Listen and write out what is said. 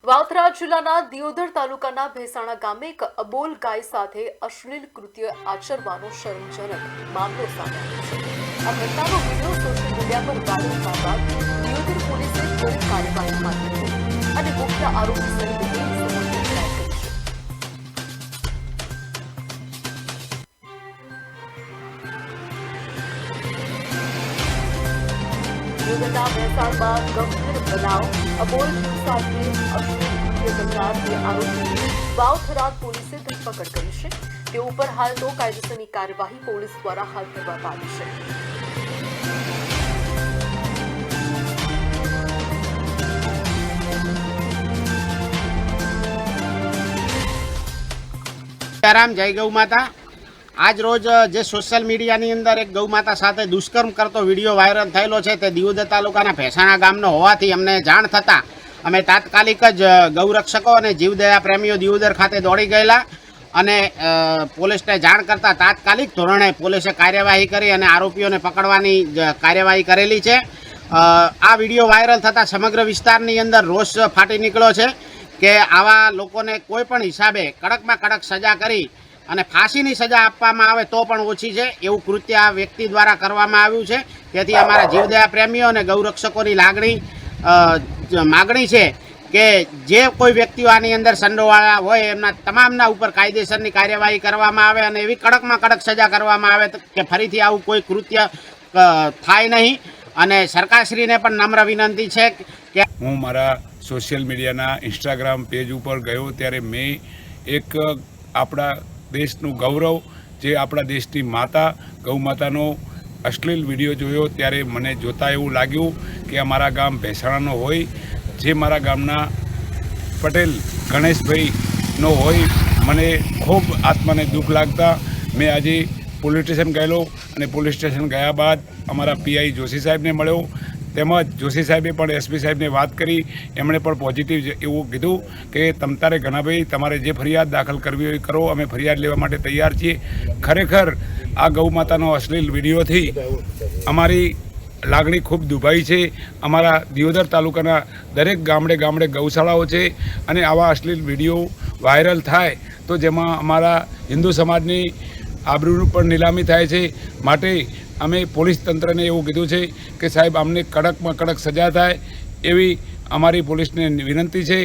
વાવથરા જિલ્લાના દિયોદર તાલુકાના ભેસાણા ગામે એક અબોલ ગાય સાથે અશ્લીલ કૃત્ય આચરવાનો શરમજનક મામલો સામે આવ્યો છે। આ ઘટનાનો વિડીયો સોશિયલ મીડિયા પર વાયરલ થયા બાદ દિયોદર પોલીસે ત્વરિત કાર્યવાહી હાથ ધરી અને મુખ્ય આરોપી સહિત 2 સમૂહની અટકાયત કરી છે। દિયોદરના ભેસાણમાં ગંભીર બનાવ અબોલ સાથે અશ્લીલ કૃત્ય કરનાર 2 આરોપીની વાવથરા પોલીસે ધરપકડ કરી છે। તેઓ ઉપર હાલ તો કાયદેસરની કાર્યવાહી પોલીસ દ્વારા હાથ ધરવામાં આવી છે। રામ જય ગૌ માતા। આજ રોજ જે સોશિયલ મીડિયાની અંદર એક ગૌ માતા સાથે દુષ્કર્મ કરતો વિડીયો વાયરલ થયેલો છે તે દિયોદર તાલુકાના ભેસાણા ગામનો હોવાથી અમને જાણ થતાં અમે તાત્કાલિક જ ગૌરક્ષકો અને જીવદયા પ્રેમીઓ દિયોદર ખાતે દોડી ગયેલા અને પોલીસને જાણ કરતાં તાત્કાલિક ધોરણે પોલીસે કાર્યવાહી કરી અને આરોપીઓને પકડવાની કાર્યવાહી કરેલી છે। આ વિડીયો વાયરલ થતાં સમગ્ર વિસ્તારની અંદર રોષ ફાટી નીકળ્યો છે કે આવા લોકોને કોઈ પણ હિસાબે કડકમાં કડક સજા કરી અને ફાંસીની સજા આપવામાં આવે તો પણ ઓછી છે એવું કૃત્ય આ વ્યક્તિ દ્વારા કરવામાં આવ્યું છે। તેથી અમારા જીવદયા પ્રેમીઓ અને ગૌરક્ષકોની માગણી છે કે જે કોઈ વ્યક્તિઓ આની અંદર સંડોવાળા હોય એમના તમામના ઉપર કાયદેસરની કાર્યવાહી કરવામાં આવે અને એવી કડકમાં કડક સજા કરવામાં આવે કે ફરીથી આવું કોઈ કૃત્ય થાય નહીં। અને સરકારશ્રીને પણ નમ્ર વિનંતી છે કે હું મારા સોશિયલ મીડિયાના ઇન્સ્ટાગ્રામ પેજ ઉપર ગયો ત્યારે મેં એક આપણા દેશનું ગૌરવ જે આપણા દેશની માતા ગૌ માતાનો અશ્લીલ વિડીયો જોયો ત્યારે મને જોતાં એવું લાગ્યું કે અમારા ગામ ભેસાણાનો હોય, જે મારા ગામના પટેલ ગણેશભાઈનો હોય। મને ખૂબ આત્માને દુઃખ લાગતા મેં આજે પોલીસ સ્ટેશન ગયેલો અને પોલીસ સ્ટેશન ગયા બાદ અમારા પીઆઈ જોશી સાહેબને મળ્યો, તેમજ જોશી સાહેબે પણ એસપી સાહેબને વાત કરી। એમણે પણ પોઝિટિવ એવું કીધું કે તમતારે ઘણાભાઈ તમારે જે ફરિયાદ દાખલ કરવી હોય કરો, અમે ફરિયાદ લેવા માટે તૈયાર છીએ। ખરેખર આ ગૌ માતાનો અશ્લીલ વિડીયોથી અમારી લાગણી ખૂબ દુભાઈ છે। અમારા દિયોદર તાલુકાના દરેક ગામડે ગામડે ગૌશાળાઓ છે અને આવા અશ્લીલ વિડીયો વાયરલ થાય તો જેમાં અમારા હિન્દુ સમાજની આબરૂની પણ નીલામી થાય છે। માટે અમે પોલીસ તંત્રને એવું કીધું છે કે સાહેબ અમને કડકમાં કડક સજા થાય એવી અમારી પોલીસને વિનંતી છે।